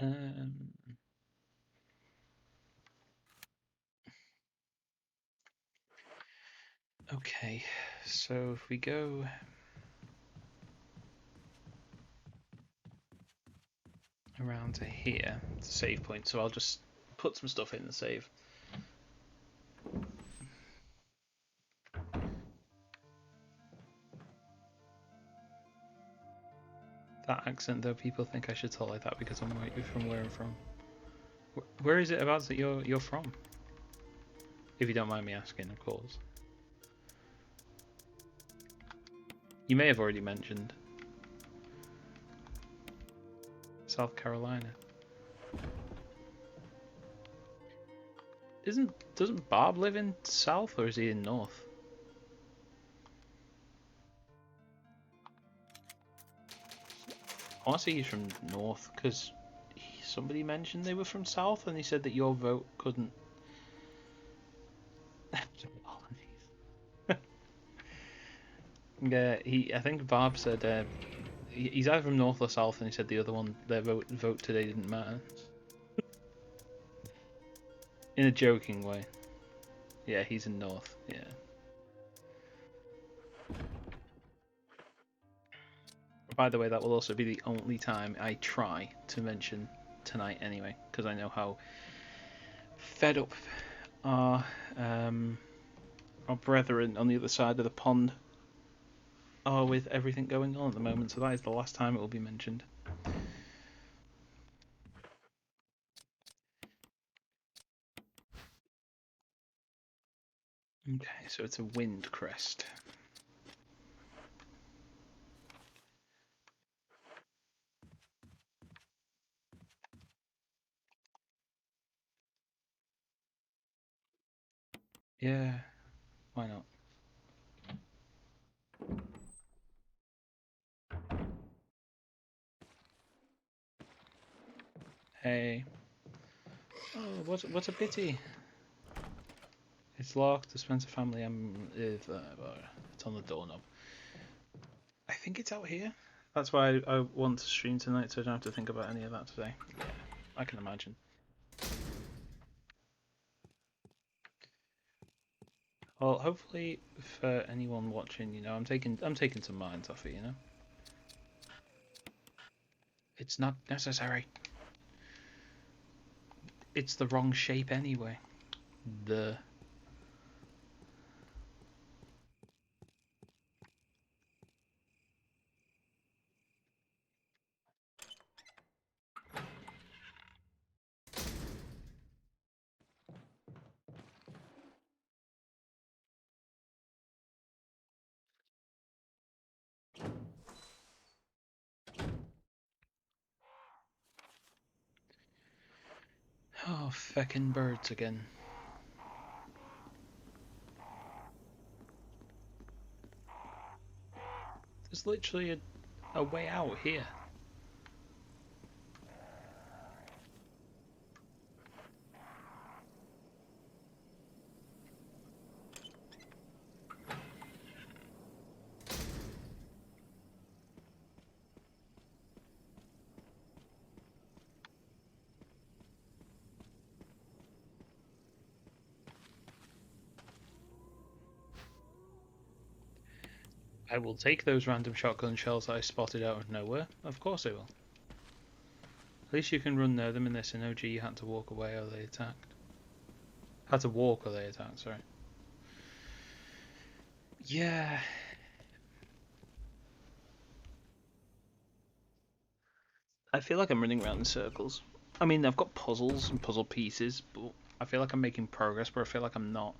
Um, okay, so if we go around to here, it's a save point, so I'll just put some stuff in the save. That accent, though, people think I should talk like that because I'm from where I'm from. Where is it about that you're from? If you don't mind me asking, of course. You may have already mentioned South Carolina. Doesn't Bob live in South or is he in North? I want to say he's from North because somebody mentioned they were from South and he said that your vote couldn't. Yeah, I think Bob said he's either from North or South, and he said the other one, their vote today didn't matter. In a joking way. Yeah, he's in North. Yeah. By the way, that will also be the only time I try to mention tonight anyway, because I know how fed up our our brethren on the other side of the pond are with everything going on at the moment. So that is the last time it will be mentioned. Okay, so it's a wind crest. Yeah, why not? Hey. Oh, what's a pity? It's locked. The Spencer family. It's on the doorknob. I think it's out here. That's why I want to stream tonight, so I don't have to think about any of that today. Yeah, I can imagine. Well, hopefully for anyone watching, I'm taking some minds off it. It's not necessary. It's the wrong shape anyway. The Oh, feckin' birds again. There's literally a way out here. I will take those random shotgun shells that I spotted out of nowhere. Of course I will. At least you can run near them in this. In OG, you had to walk away or they attacked. Had to walk or they attacked, sorry. Yeah. I feel like I'm running around in circles. I mean, I've got puzzles and puzzle pieces, but I feel like I'm making progress, but I feel like I'm not.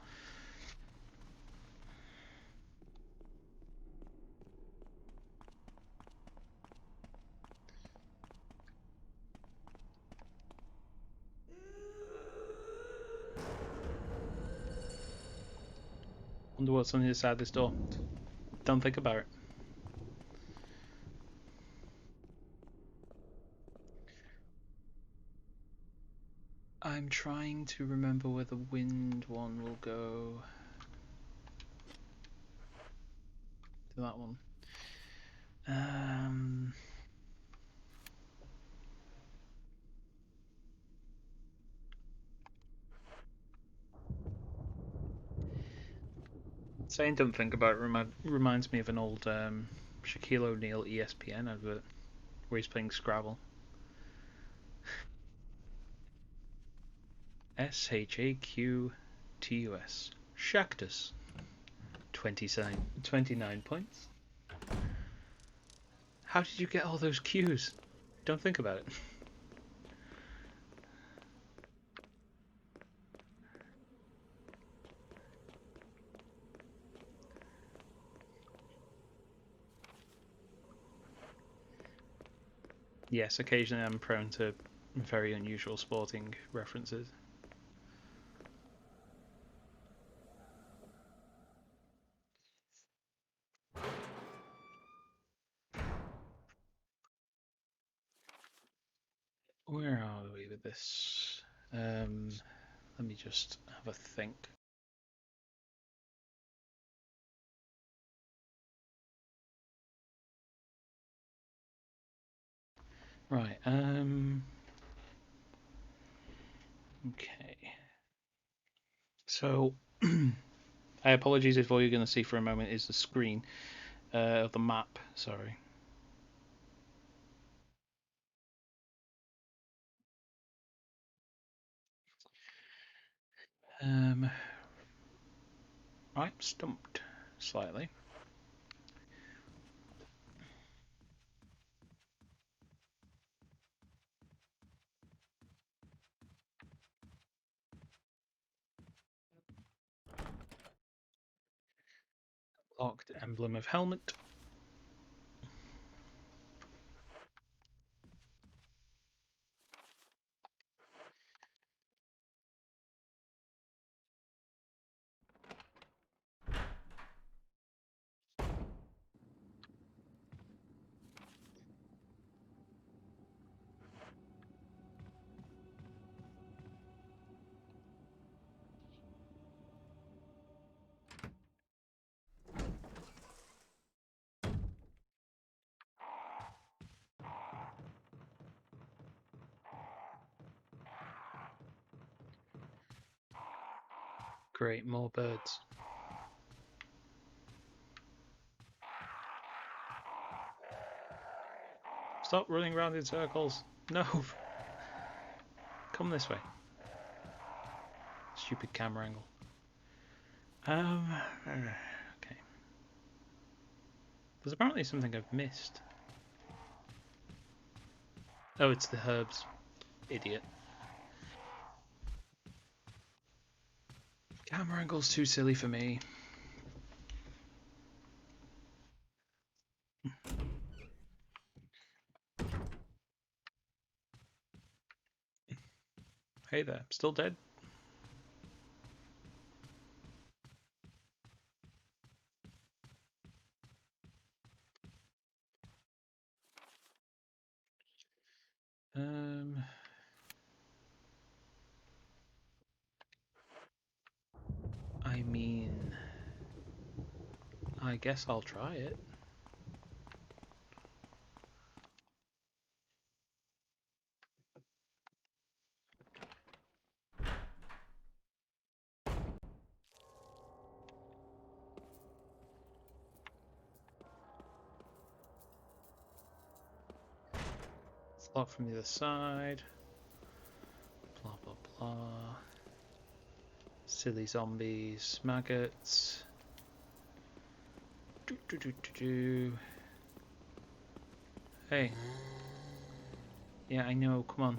Wonder what's on the other side of this door. Don't think about it. I'm trying to remember where the wind one will go. To that one. Um. Saying "don't think about it" reminds me of an old Shaquille O'Neal ESPN advert where he's playing Scrabble. Shaqtus. Shactus. 29 points. How did you get all those Qs? Don't think about it. Yes, occasionally I'm prone to very unusual sporting references. Where are we with this? Let me just have a think. Right, okay. So, I apologize if all you're going to see for a moment is the screen of the map, sorry. I'm stumped slightly. Locked emblem of helmet. Great, more birds. Stop running around in circles. No. Come this way. Stupid camera angle. Okay. There's apparently something I've missed. Oh, it's the herbs. Idiot. Camera angle's too silly for me. Hey there, still dead? I mean, I guess I'll try it. It's locked from the other side. Blah blah blah. Silly zombies, maggots. Do, do, do, do, do. Hey. Yeah, I know, come on.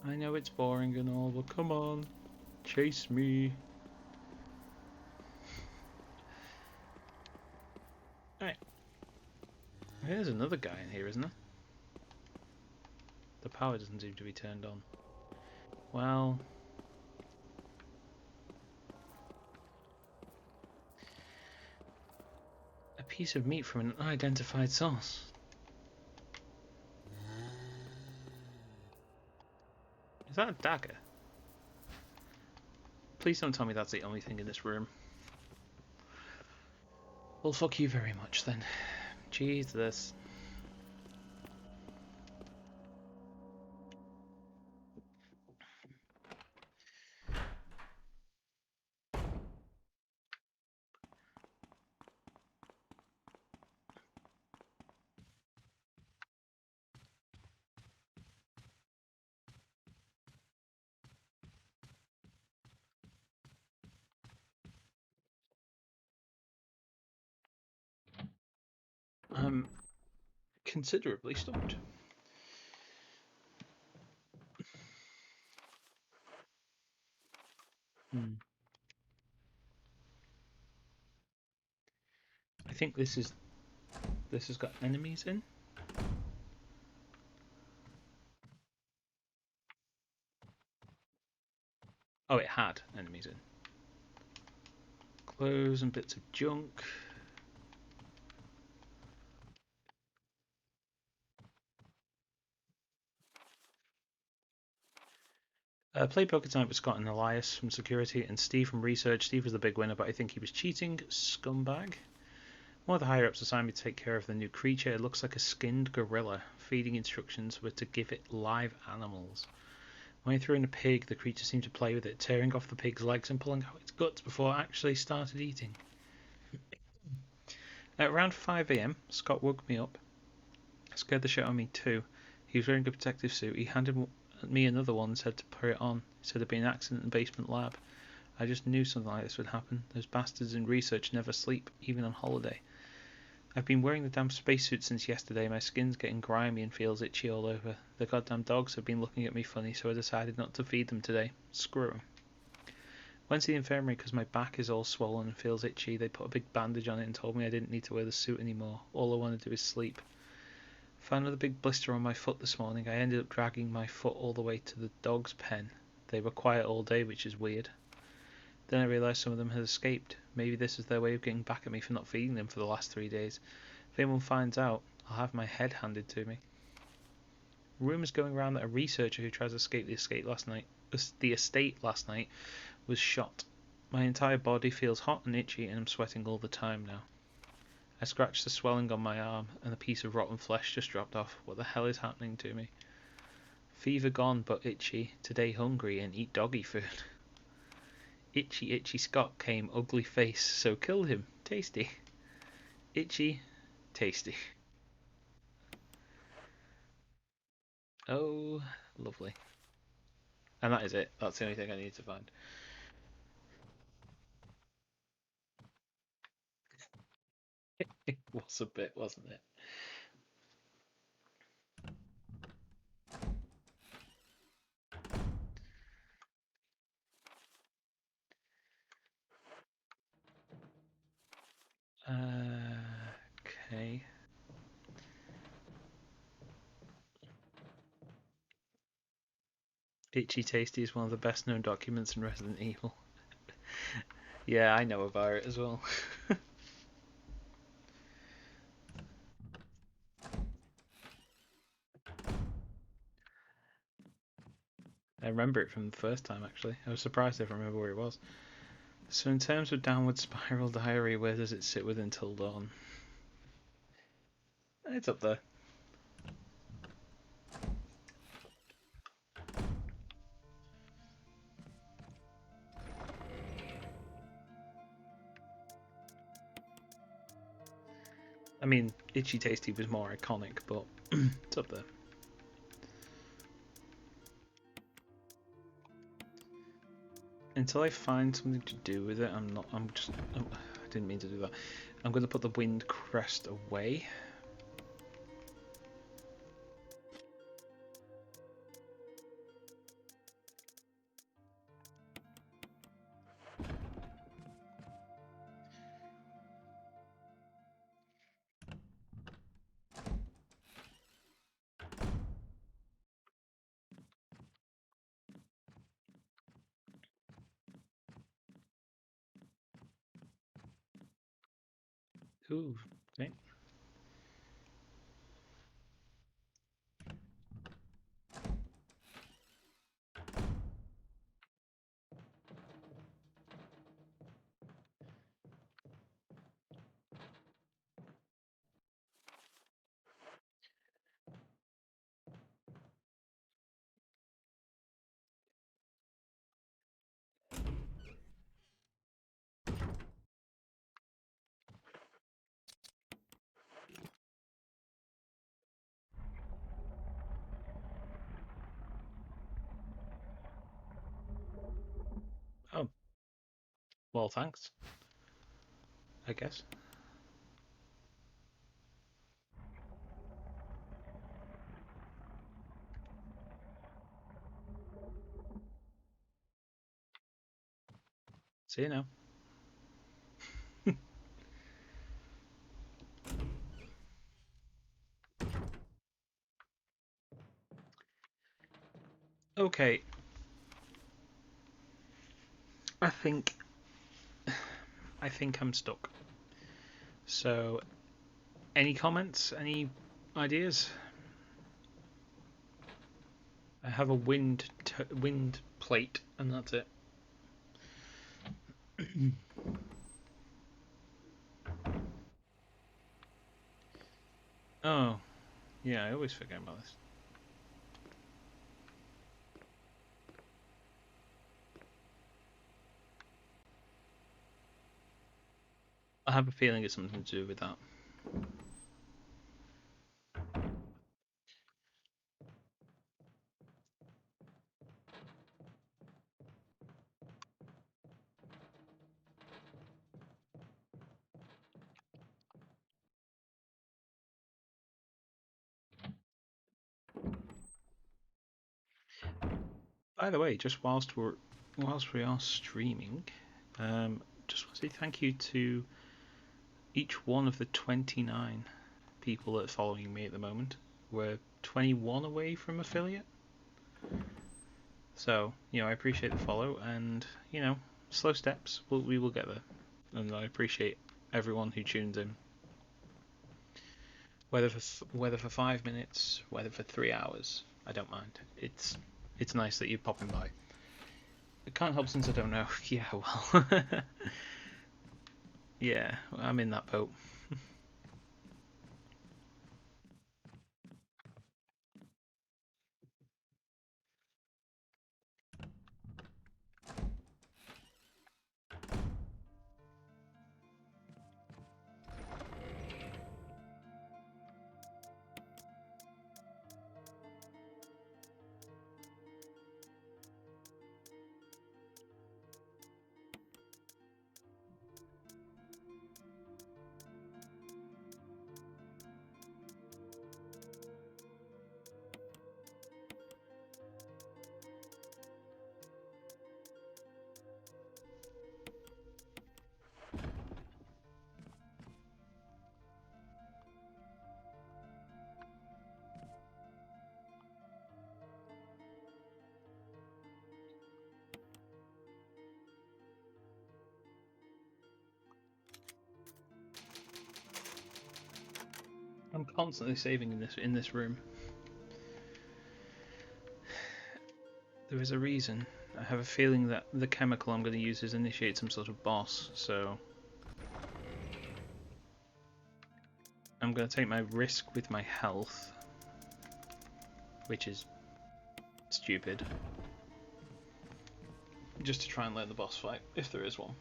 I know it's boring and all, but come on. Chase me. Alright. There's another guy in here, isn't there? The power doesn't seem to be turned on. Well... a piece of meat from an unidentified source. Is that a dagger? Please don't tell me that's the only thing in this room. Well, fuck you very much then. Jesus. I'm considerably stumped. Hmm. I think this has got enemies in. Oh, it had enemies in. Clothes and bits of junk. Played poker tonight with Scott and Elias from security and Steve from research. Steve was the big winner, but I think he was cheating. Scumbag. One of the higher ups assigned me to take care of the new creature. It looks like a skinned gorilla. Feeding instructions were to give it live animals. When I threw in a pig, the creature seemed to play with it, tearing off the pig's legs and pulling out its guts before it actually started eating. At around 5 a.m., Scott woke me up. Scared the shit out of me too. He was wearing a protective suit. He handed me another one and said to put it on. He said there'd been an accident in the basement lab. I just knew something like this would happen. Those bastards in research never sleep, even on holiday. I've been wearing the damn spacesuit since yesterday. My skin's getting grimy and feels itchy all over. The goddamn dogs have been looking at me funny, so I decided not to feed them today. Screw them. Went to the infirmary because my back is all swollen and feels itchy. They put a big bandage on it and told me I didn't need to wear the suit anymore. All I want to do is sleep. Found another big blister on my foot this morning. I ended up dragging my foot all the way to the dog's pen. They were quiet all day, which is weird. Then I realised some of them had escaped. Maybe this is their way of getting back at me for not feeding them for the last 3 days. If anyone finds out, I'll have my head handed to me. Rumours going around that a researcher who tried to escape the estate last night was shot. My entire body feels hot and itchy and I'm sweating all the time now. I scratched the swelling on my arm and a piece of rotten flesh just dropped off. What the hell is happening to me? Fever gone but itchy. Today hungry and eat doggy food. Itchy Scott came ugly face, so killed him. Tasty. Itchy, tasty. Oh, lovely. And that is it. That's the only thing I need to find. It was a bit, wasn't it? Okay. Itchy Tasty is one of the best known documents in Resident Evil. Yeah, I know about it as well. I remember it from the first time actually. I was surprised I remember where it was. So in terms of downward spiral diary, where does it sit with Until Dawn? It's up there. I mean, Itchy Tasty was more iconic, but it's up there. Until I find something to do with it, I'm not. I'm just. Oh, I didn't mean to do that. I'm going to put the wind crest away. Ooh, okay. Oh, well, thanks. I guess. See you now. Okay. I think I'm stuck. So, any comments? Any ideas? I have a wind plate, and that's it. Oh, yeah, I always forget about this. I have a feeling it's something to do with that. By the way, just whilst we are streaming, just want to say thank you to each one of the 29 people that are following me at the moment. We're 21 away from affiliate. So, I appreciate the follow, and, slow steps, we will get there. And I appreciate everyone who tunes in. Whether for 5 minutes, whether for 3 hours, I don't mind. It's nice that you're popping by. I can't help since I don't know. Yeah, well, yeah, I'm in that boat. I'm constantly saving in this room. There is a reason. I have a feeling that the chemical I'm going to use is initiate some sort of boss, so I'm going to take my risk with my health, which is stupid, just to try and learn the boss fight, if there is one.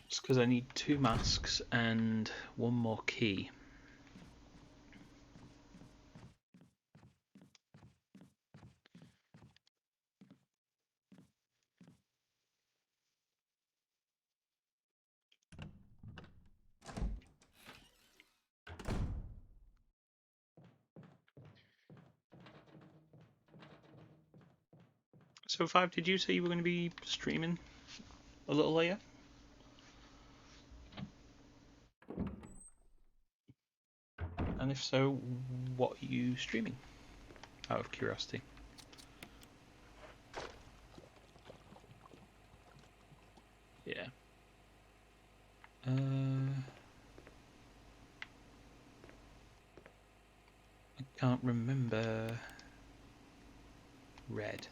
Just because I need 2 masks and 1 more key. So, Five, did you say you were going to be streaming a little later? And if so, what are you streaming? Out of curiosity. Yeah. I can't remember. Red.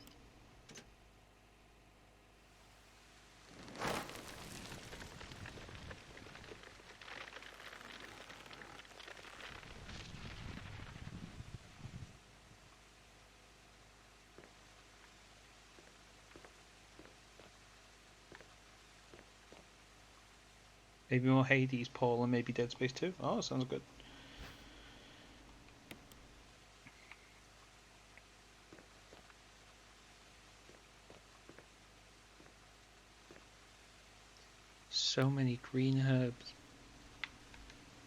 Maybe more Hades, Paul, and maybe Dead Space 2. Oh, sounds good. So many green herbs.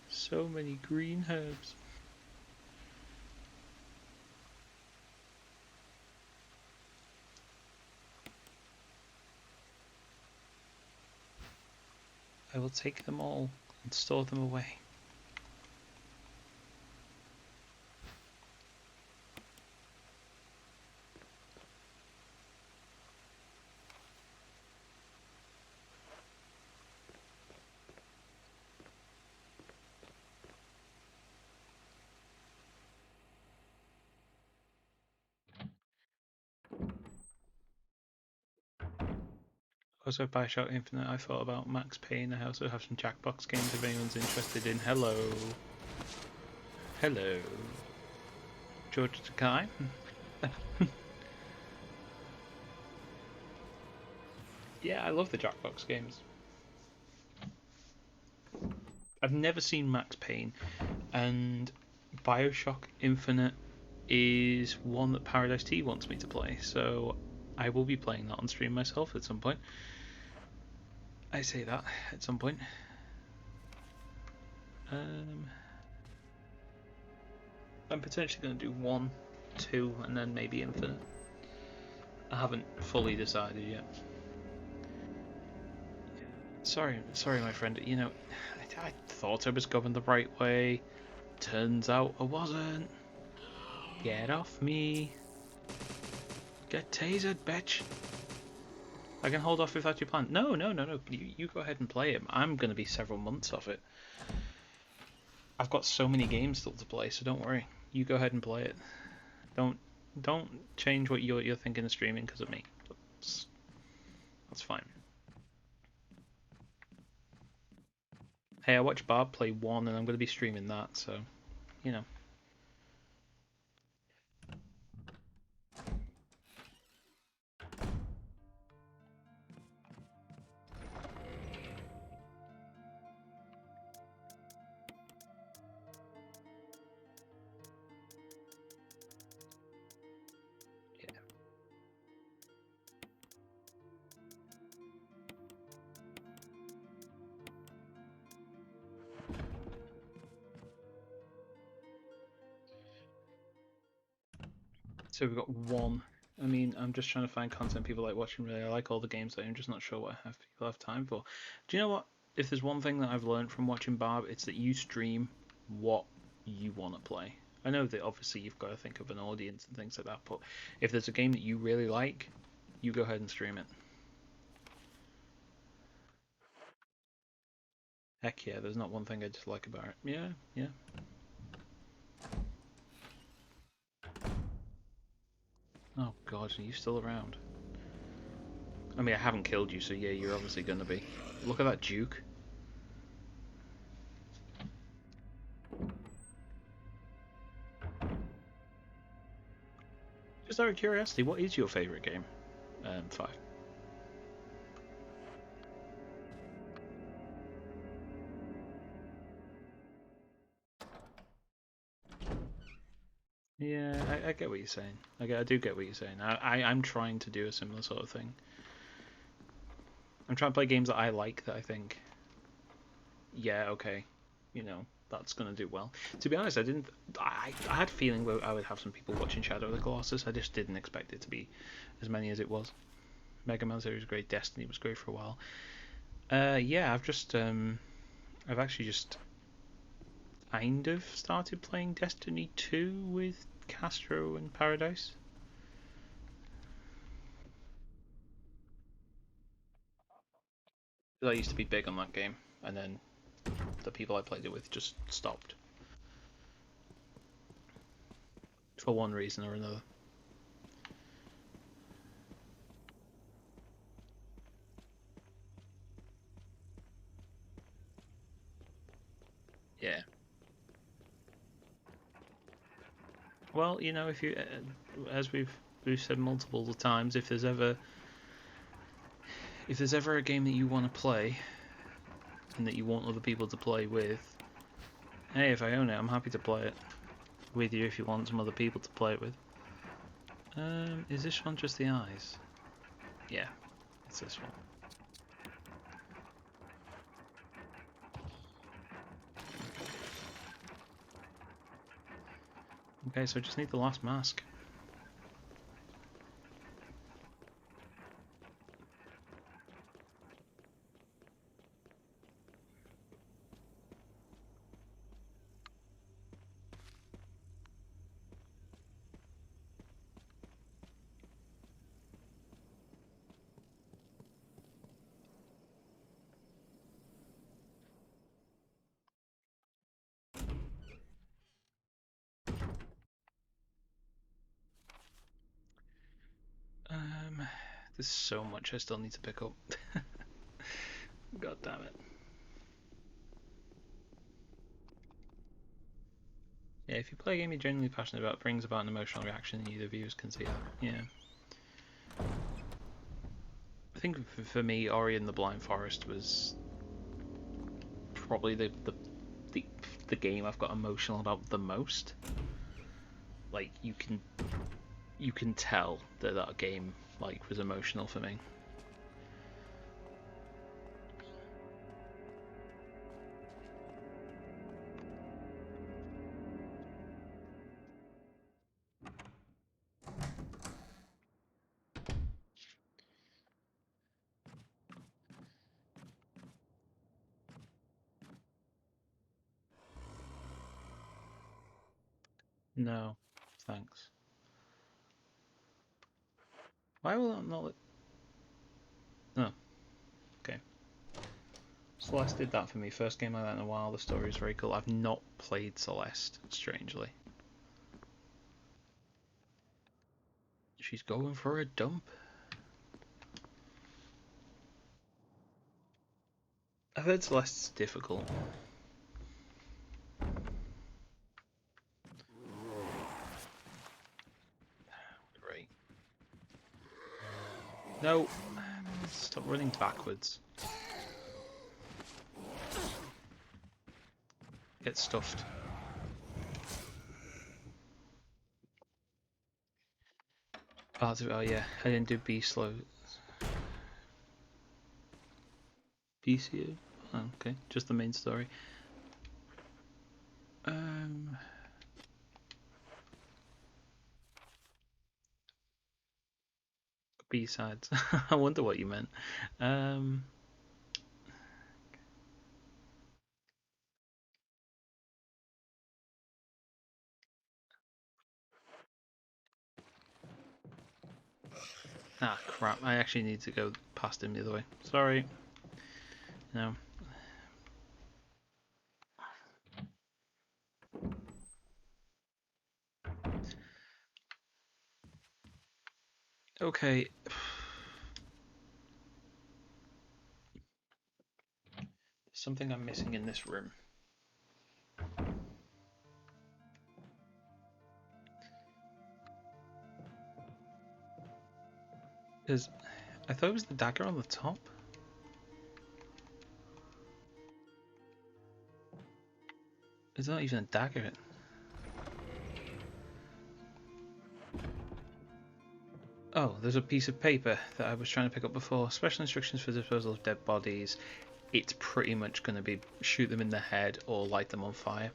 So many green herbs. I will take them all and store them away. Also, Bioshock Infinite, I thought about Max Payne. I also have some Jackbox games if anyone's interested in. Hello. Hello. George Takai. Yeah, I love the Jackbox games. I've never seen Max Payne, and Bioshock Infinite is one that Paradise T wants me to play, so I will be playing that on stream myself at some point. I say that at some point. I'm potentially going to do 1, 2, and then maybe Infinite. I haven't fully decided yet. Sorry, my friend. You know, I thought I was going the right way. Turns out I wasn't. Get off me. Get tasered, bitch. I can hold off if that's your plan. No. You go ahead and play it. I'm going to be several months off it. I've got so many games still to play, so don't worry. You go ahead and play it. Don't change what you're thinking of streaming because of me. That's fine. Hey, I watched Barb play 1, and I'm going to be streaming that, so you know. So we've got 1. I mean, I'm just trying to find content people like watching. Really, I like all the games. I'm just not sure what people have time for. Do you know what? If there's one thing that I've learned from watching Barb, it's that you stream what you want to play. I know that obviously you've got to think of an audience and things like that, but if there's a game that you really like, you go ahead and stream it. Heck yeah, there's not one thing I dislike about it. Yeah. Oh god, are you still around? I mean, I haven't killed you, so yeah, you're obviously gonna be. Look at that Duke. Just out of curiosity, what is your favourite game? 5. Yeah, I get what you're saying. I do get what you're saying. I'm trying to do a similar sort of thing. I'm trying to play games that I like that I think, yeah, okay, that's gonna do well. To be honest, I had a feeling I would have some people watching Shadow of the Colossus. I just didn't expect it to be as many as it was. Mega Man series was great. Destiny was great for a while. Yeah, I've actually just kind of started playing Destiny 2 with Castro and Paradise. I used to be big on that game, and then the people I played it with just stopped for one reason or another. Yeah. Well, if you, as we've said multiple times, if there's ever a game that you want to play and that you want other people to play with, hey, if I own it, I'm happy to play it with you if you want some other people to play it with. Is this one just the eyes? Yeah, it's this one. Okay, so I just need the last mask. There's so much I still need to pick up. God damn it. Yeah, if you play a game you're genuinely passionate about, it brings about an emotional reaction, and either viewers can see that. Yeah. I think for me, Ori and the Blind Forest was probably the game I've got emotional about the most. Like you can tell that that game like was emotional for me. No, thanks. Why will that not? No, okay. Celeste did that for me. First game like that in a while. The story is very cool. I've not played Celeste, strangely. She's going for a dump. I've heard Celeste's difficult. Great. No! Stop running backwards. Get stuffed. Parts of it, oh yeah, I didn't do B slow. BCA? Oh, okay, just the main story. B-sides. I wonder what you meant. Ah, crap. I actually need to go past him the other way. Sorry. No. Okay. There's something I'm missing in this room. Because I thought it was the dagger on the top. It's not even a dagger. Oh, there's a piece of paper that I was trying to pick up before. Special instructions for disposal of dead bodies. It's pretty much going to be shoot them in the head or light them on fire.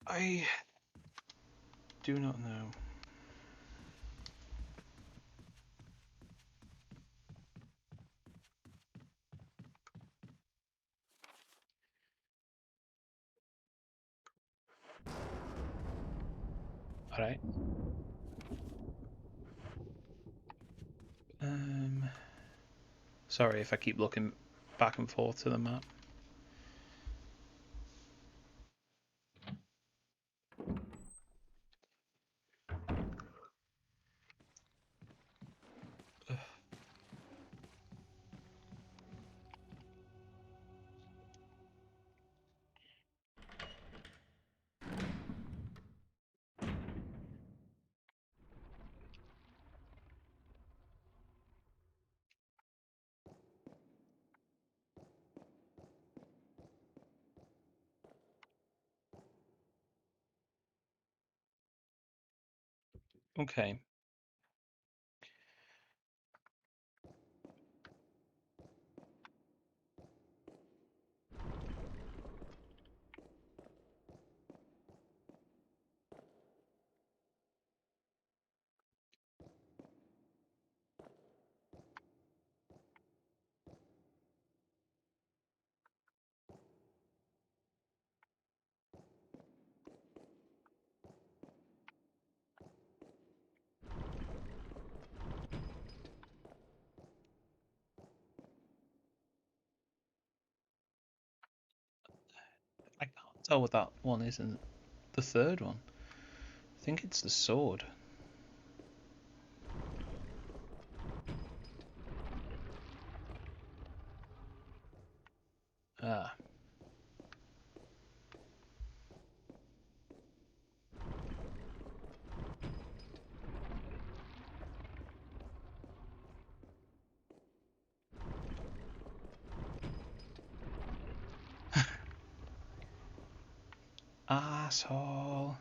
I do not know. Alright. Sorry if I keep looking back and forth to the map. Okay. tell what that one is and the third one. I think it's the sword. Ah. Asshole.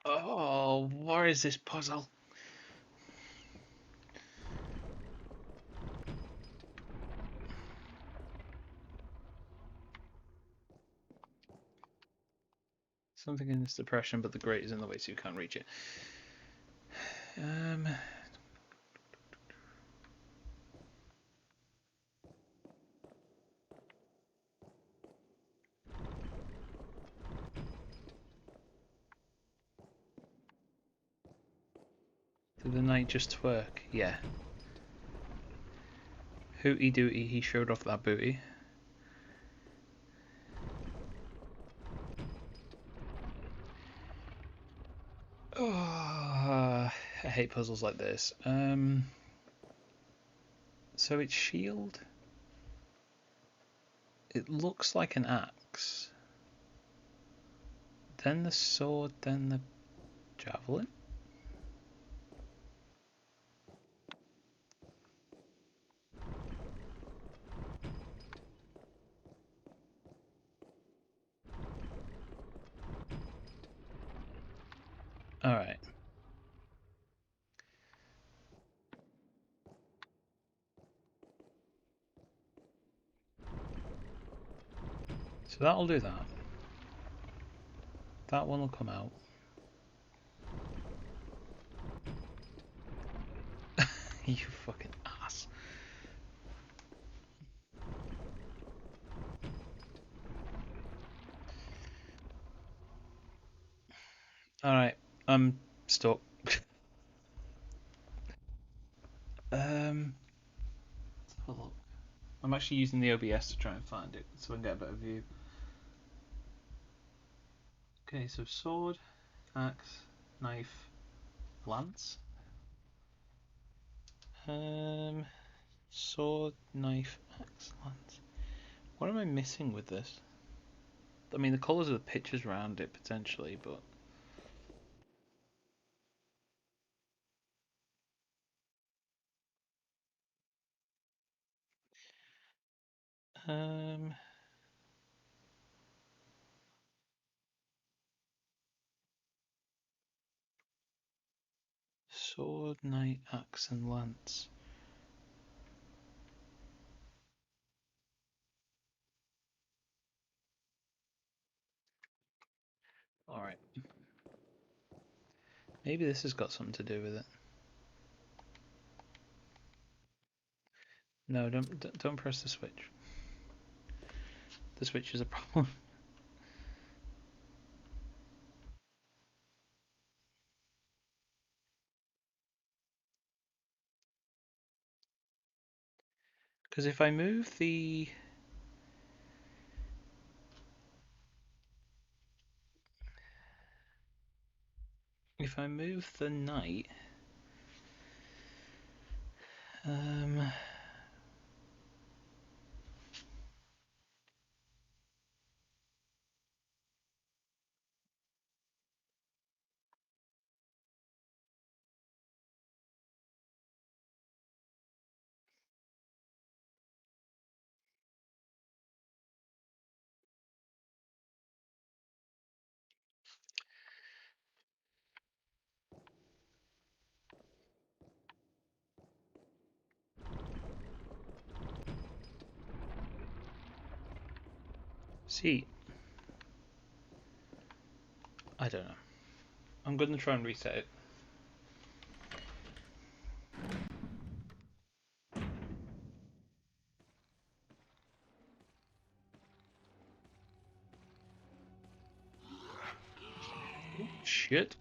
Oh, what is this puzzle? Something in this depression, but the grate is in the way, so you can't reach it. Did the knight just twerk? Yeah. Hooty dooty, he showed off that booty. Oh, I hate puzzles like this. So it's shield. It looks like an axe. Then the sword, then the javelin. Alright. So that'll do that. That one will come out. You fucking ass. Alright, I'm stuck. Let's have a look. I'm actually using the OBS to try and find it so I can get a better view. Okay, so sword, axe, knife, lance. Sword, knife, axe, lance. What am I missing with this? I mean, the colours of the pictures around it potentially, but um, sword, knight, axe, and lance. All right. Maybe this has got something to do with it. No, don't press the switch. The switch is a problem. Because if I move the knight, um, see, I don't know. I'm going to try and reset it. Shit.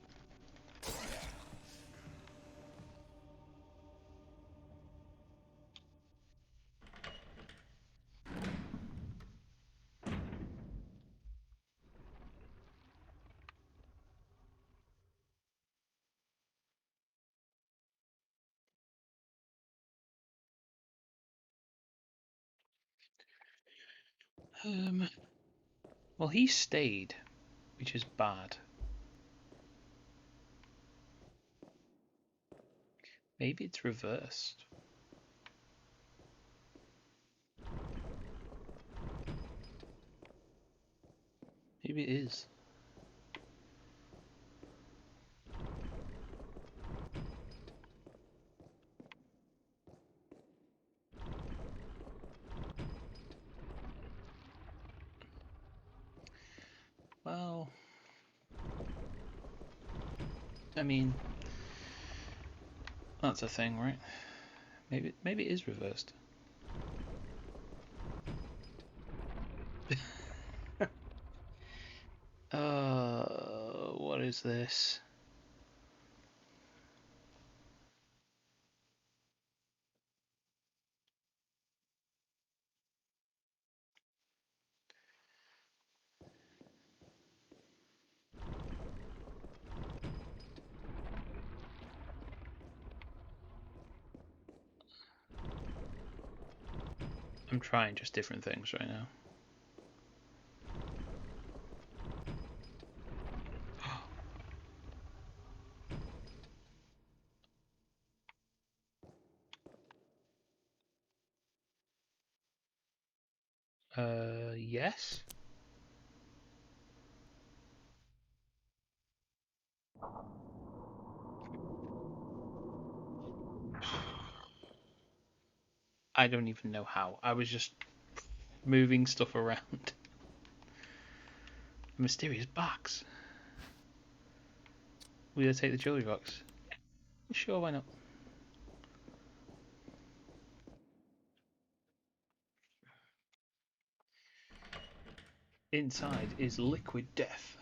Well, he stayed, which is bad. Maybe it's reversed. Maybe it is. Well, I mean, that's a thing, right? Maybe it is reversed. What is this? I'm trying just different things right now. Yes. I don't even know how. I was just moving stuff around. Mysterious box. Will you take the jewelry box? Sure, why not? Inside is liquid death.